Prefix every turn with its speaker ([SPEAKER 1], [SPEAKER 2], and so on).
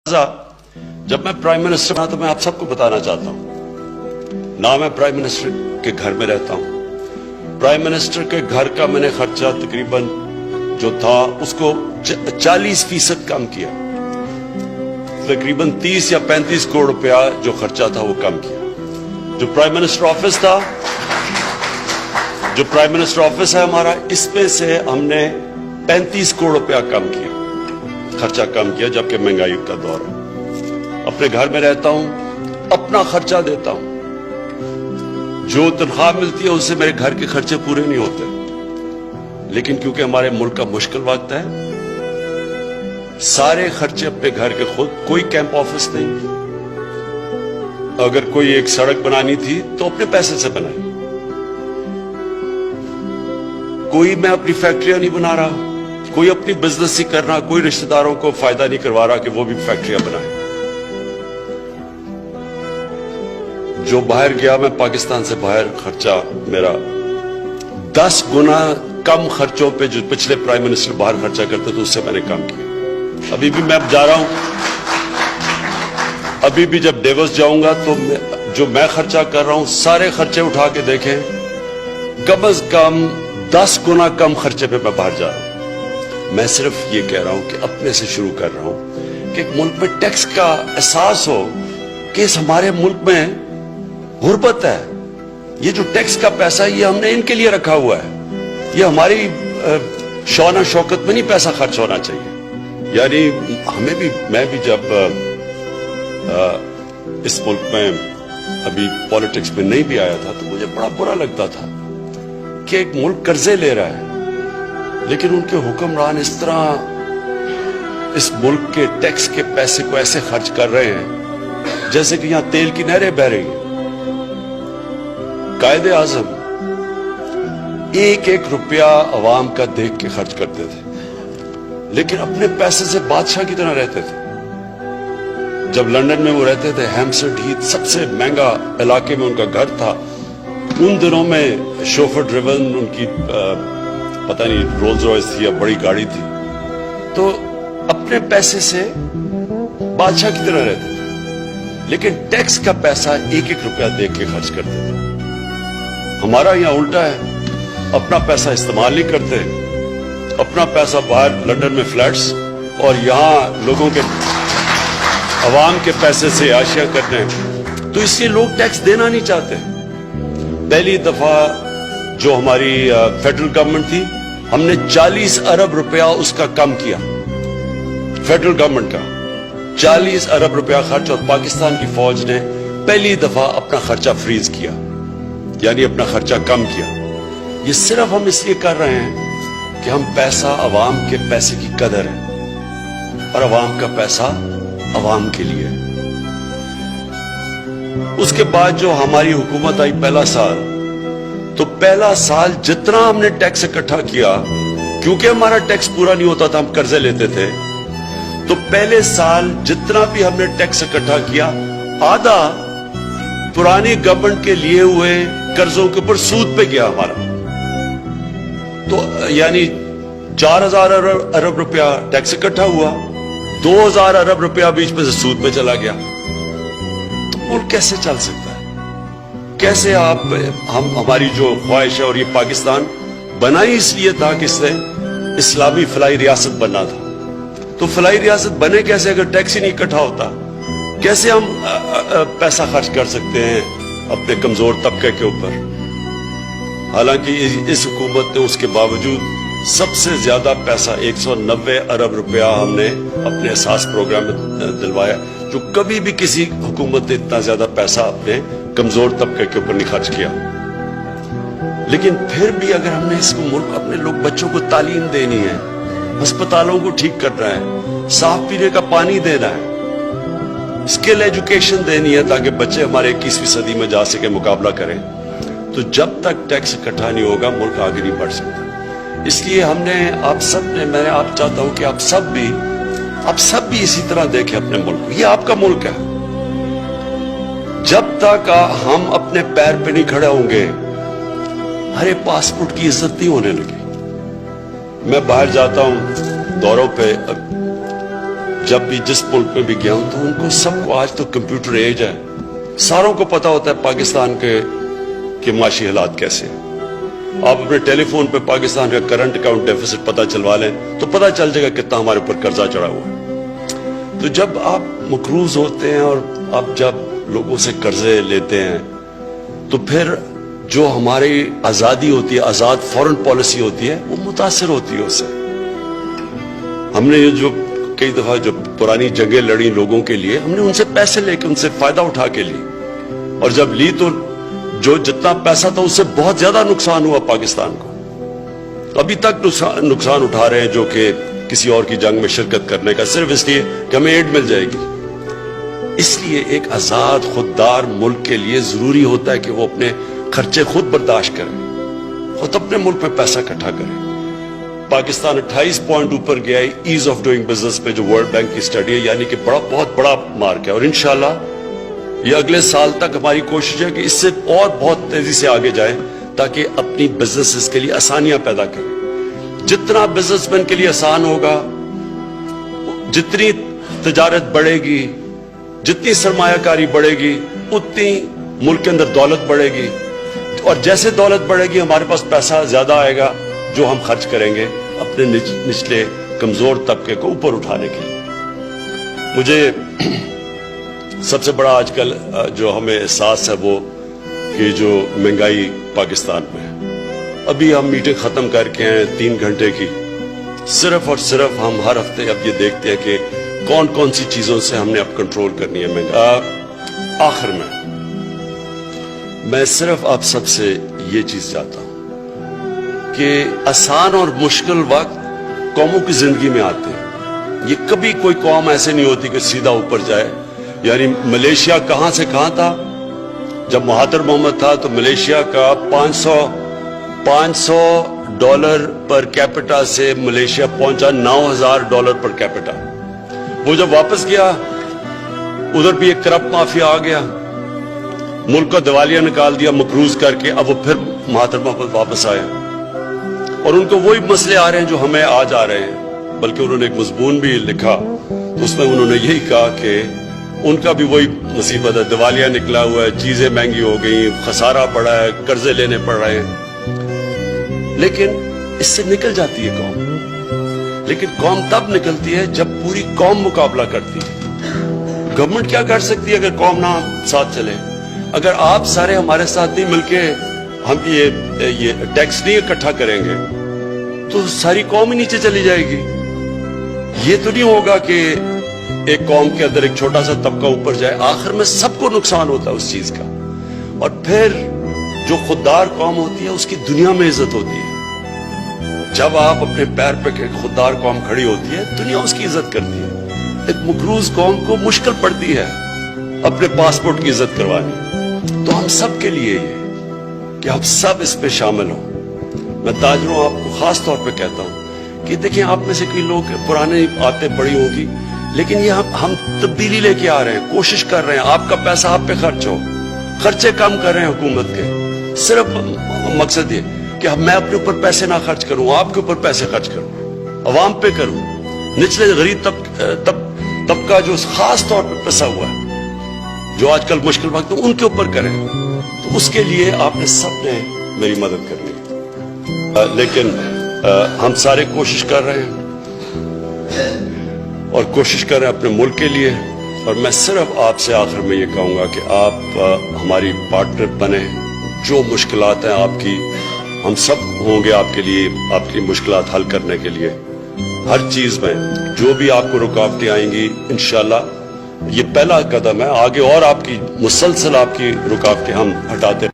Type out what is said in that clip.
[SPEAKER 1] जब मैं prime minister बना तो मैं आप सबको बताना चाहता हूं ना मैं प्राइम मिनिस्टर के घर में रहता हूं। प्राइम मिनिस्टर के घर का मैंने खर्चा तकरीबन जो था उसको 40% कम किया, तकरीबन 30 या 35 करोड़ रुपया जो खर्चा था वो कम किया। जो प्राइम मिनिस्टर ऑफिस है हमारा, इसमें से हमने 35 करोड़ रुपया कम किया, खर्चा कम किया, जबकि महंगाई का दौर है। अपने घर में रहता हूं, अपना खर्चा देता हूं, जो तनख्वाह मिलती है उससे मेरे घर के खर्चे पूरे नहीं होते। लेकिन क्योंकि हमारे मुल्क का मुश्किल वक्त है, सारे खर्चे अपने घर के खुद, कोई कैंप ऑफिस नहीं। अगर कोई एक सड़क बनानी थी तो अपने पैसे से बनाई, कोई मैं अपनी फैक्ट्रियां नहीं बना रहा, कोई अपनी बिजनेस ही कर रहा, कोई रिश्तेदारों को फायदा नहीं करवा रहा कि वो भी फैक्ट्रियां बनाए। जो बाहर गया, मैं पाकिस्तान से बाहर, खर्चा मेरा 10 गुना कम खर्चों पे जो पिछले प्राइम मिनिस्टर बाहर खर्चा करते थे उससे मैंने कम किया। अभी भी मैं जा रहा हूं, अभी भी जब डेवस जाऊंगा तो जो मैं खर्चा कर रहा हूं सारे खर्चे उठा के देखें, कम से कम 10 गुना कम खर्चे पे मैं बाहर जा रहा हूं। मैं सिर्फ ये कह रहा हूं कि अपने से शुरू कर रहा हूं कि मुल्क में टैक्स का एहसास हो कि इस हमारे मुल्क में गुर्बत है। ये जो टैक्स का पैसा है ये हमने इनके लिए रखा हुआ है, ये हमारी शौना शौकत में नहीं पैसा खर्च होना चाहिए। यानी हमें भी, मैं भी जब इस मुल्क में अभी पॉलिटिक्स में नहीं भी आया था तो मुझे बड़ा बुरा लगता था कि एक मुल्क कर्जे ले रहा है, लेकिन उनके हुक्मरान इस तरह इस मुल्क के टैक्स के पैसे को ऐसे खर्च कर रहे हैं जैसे कि यहां तेल की नहरें बह रही हैं। कायदे आजम एक एक रुपया अवाम का देख के खर्च करते थे, लेकिन अपने पैसे से बादशाह की तरह रहते थे। जब लंदन में वो रहते थे, हैम्पस्टेड हीथ सबसे महंगा इलाके में उनका घर था। उन दिनों में शोफर ड्रिवन उनकी पता नहीं रोल्स रॉयस थी या बड़ी गाड़ी थी, तो अपने पैसे से बादशाह की तरह रहते थे, लेकिन टैक्स का पैसा एक एक रुपया देख के खर्च करते थे। हमारा यहां उल्टा है, अपना पैसा इस्तेमाल नहीं करते, अपना पैसा बाहर लंदन में फ्लैट्स और यहां लोगों के अवाम के पैसे से आशिया करते हैं, तो इसलिए लोग टैक्स देना नहीं चाहते। पहली दफा जो हमारी फेडरल गवर्नमेंट थी, हमने 40 अरब रुपया उसका कम किया, फेडरल गवर्नमेंट का 40 अरब रुपया खर्च, और पाकिस्तान की फौज ने पहली दफा अपना खर्चा फ्रीज किया, यानी अपना खर्चा कम किया। ये सिर्फ हम इसलिए कर रहे हैं कि हम पैसा, अवाम के पैसे की कदर है और अवाम का पैसा अवाम के लिए। उसके बाद जो हमारी हुकूमत आई पहला साल, तो पहला साल जितना हमने टैक्स इकट्ठा किया, क्योंकि हमारा टैक्स पूरा नहीं होता था, हम कर्जे लेते थे, तो पहले साल जितना भी हमने टैक्स इकट्ठा किया, आधा पुरानी गवर्नमेंट के लिए हुए कर्जों के ऊपर सूद पे गया हमारा। तो यानी 4000 अरब रुपया टैक्स इकट्ठा हुआ, 2000 अरब रुपया बीच में से सूद पे चला गया। तो मुल्क कैसे चल सकता है? कैसे आप हमारी जो ख्वाहिश है, और ये पाकिस्तान बना ही इसलिए था कि इससे इस्लामी फलाई रियासत बनना था, तो फलाई रियासत बने कैसे अगर टैक्स ही नहीं इकट्ठा होता? कैसे हम पैसा खर्च कर सकते हैं अपने कमजोर तबके के ऊपर? हालांकि इस हुकूमत ने उसके बावजूद सबसे ज्यादा पैसा 190 अरब रुपया हमने अपने एहसास प्रोग्राम में दिलवाया, जो कभी भी किसी हुकूमत ने इतना ज्यादा पैसा अपने कमजोर तबके के ऊपर नहीं खर्च किया। लेकिन फिर भी अगर हमने इसको मुल्क, अपने लोग, बच्चों को तालीम देनी है, अस्पतालों को ठीक करना है, साफ पीने का पानी देना है, स्किल एजुकेशन देनी है ताकि बच्चे हमारे 21वीं सदी में जा सके, मुकाबला करें, तो जब तक टैक्स इकट्ठा नहीं होगा मुल्क आगे नहीं बढ़ सकता। इसलिए हमने, आप सब ने, मैं आप चाहता हूं कि आप सब भी इसी तरह देखें अपने मुल्क को। ये आपका मुल्क है। जब तक हम अपने पैर पे नहीं खड़े होंगे, हरे पासपोर्ट की इज्जत नहीं होने लगी। मैं बाहर जाता हूं दौरों पे, जब भी जिस मुल्क में भी गया हूं तो उनको सबको आज तो कंप्यूटर एज है, सारों को पता होता है पाकिस्तान के माशी हालात कैसे हैं। आप अपने टेलीफोन पे पाकिस्तान का करंट अकाउंट डेफिसिट पता चलवा लें तो पता चल जाएगा कितना हमारे ऊपर कर्जा चढ़ा हुआ है। तो जब आप मकरूज होते हैं और आप जब लोगों से कर्जे लेते हैं तो फिर जो हमारी आज़ादी होती है, आज़ाद फॉरेन पॉलिसी होती है, वो मुतासिर होती है उससे। हमने ये जो कई दफ़ा जो पुरानी जंगें लड़ी लोगों के लिए, हमने उनसे पैसे लेके उनसे फ़ायदा उठा के ली, और जब ली तो जो जितना पैसा था उससे बहुत ज़्यादा नुकसान हुआ पाकिस्तान को। अभी तक नुकसान उठा रहे हैं जो कि किसी और की जंग में शिरकत करने का, सिर्फ इसलिए कि हमें एड मिल जाएगी। इसलिए एक आज़ाद खुददार मुल्क के लिए ज़रूरी होता है कि वो अपने खर्चे खुद बर्दाश्त करें, खुद अपने मुल्क में पैसा इकट्ठा करें। पाकिस्तान 28 पॉइंट ऊपर गया है ईज ऑफ डूइंग बिजनेस पे, जो वर्ल्ड बैंक की स्टडी है, यानी कि बहुत बड़ा मार्क है। और इंशाल्लाह ये अगले साल तक हमारी कोशिश है कि इससे और बहुत तेजी से आगे जाए, ताकि अपनी बिजनेसेस के लिए आसानियां पैदा करें। जितना बिजनेसमैन के लिए आसान होगा, जितनी तजारत बढ़ेगी, जितनी सरमायाकारी बढ़ेगी, उतनी मुल्क के अंदर दौलत बढ़ेगी, और जैसे दौलत बढ़ेगी हमारे पास पैसा ज्यादा आएगा जो हम खर्च करेंगे अपने निचले कमजोर तबके को ऊपर उठाने के लिए। मुझे सबसे बड़ा आजकल जो हमें एहसास है वो कि जो महंगाई पाकिस्तान में है। अभी हम मीटिंग खत्म करके आए 3 घंटे की, सिर्फ और सिर्फ हम हर हफ्ते अब ये देखते हैं कि कौन कौन सी चीजों से हमने अब कंट्रोल करनी है महंगाई। आखिर में मैं सिर्फ आप सबसे ये चीज चाहता हूं कि आसान और मुश्किल वक्त कौमों की जिंदगी में आते हैं। ये कभी कोई कौम ऐसे नहीं होती कि सीधा ऊपर जाए। यानी मलेशिया कहां से कहां था, जब महातिर मोहम्मद था तो मलेशिया का 500 डॉलर पर कैपिटा से मलेशिया पहुंचा $9,000 पर कैपिटा। वो जब वापस गया उधर भी एक करप्ट माफिया आ गया, मुल्क को दिवालिया निकाल दिया मकरूज करके। अब वो फिर महातिर मोहम्मद वापस आए और उनको वही मसले आ रहे हैं जो हमें आज आ रहे हैं। बल्कि उन्होंने एक मजमून भी लिखा तो उसमें उन्होंने यही कहा कि उनका भी वही मुसीबत है, दिवालिया निकला हुआ है, चीजें महंगी हो गई, खसारा पड़ा है, कर्जे लेने पड़ रहे हैं। लेकिन इससे निकल जाती है कौम। लेकिन कौम तब निकलती है जब पूरी कौम मुकाबला करती है। गवर्नमेंट क्या कर सकती है अगर कौम ना साथ चले? अगर आप सारे हमारे साथ नहीं मिलके हम ये टैक्स नहीं इकट्ठा करेंगे तो सारी कौम ही नीचे चली जाएगी। ये तो नहीं होगा कि एक कौम के अंदर एक छोटा सा तबका ऊपर जाए, आखिर में सबको नुकसान होता है उस चीज का। और फिर जो खुददार कौम होती है उसकी दुनिया में इज्जत होती है। जब आप अपने पैर पे एक खुददार कौम खड़ी होती है, दुनिया उसकी इज्जत करती है। एक मकरूज कौम को मुश्किल पड़ती है अपने पासपोर्ट की इज्जत करवानी। तो हम सब के लिए ये कि आप सब इस पे शामिल हो। मैं ताजरों आपको खास तौर पे कहता हूं कि देखिए, आप में से कई लोग पुराने आदतें बड़ी होगी, लेकिन ये हम तब्दीली लेके आ रहे हैं, कोशिश कर रहे हैं आपका पैसा आप पे खर्च हो, खर्चे कम कर रहे हैं हुकूमत के। सिर्फ मकसद ये कि मैं अपने ऊपर पैसे ना खर्च करूं, आपके ऊपर पैसे खर्च करूं, अवाम पे करूं, निचले गरीब तबका जो खास तौर पे पिसा हुआ है, जो आजकल मुश्किल वक्त उनके ऊपर करें। तो उसके लिए आपने सबने मेरी मदद करनी है। लेकिन हम सारे कोशिश कर रहे हैं और कोशिश कर रहे हैं अपने मुल्क के लिए। और मैं सिर्फ आपसे आखिर में ये कहूंगा कि आप हमारी पार्टनर बने। जो मुश्किलात हैं आपकी, हम सब होंगे आपके लिए, आपकी मुश्किलात हल करने के लिए। हर चीज में जो भी आपको रुकावटें आएंगी, इंशाल्लाह ये पहला कदम है। आगे और आपकी मुसलसल आपकी रुकावटें हम हटाते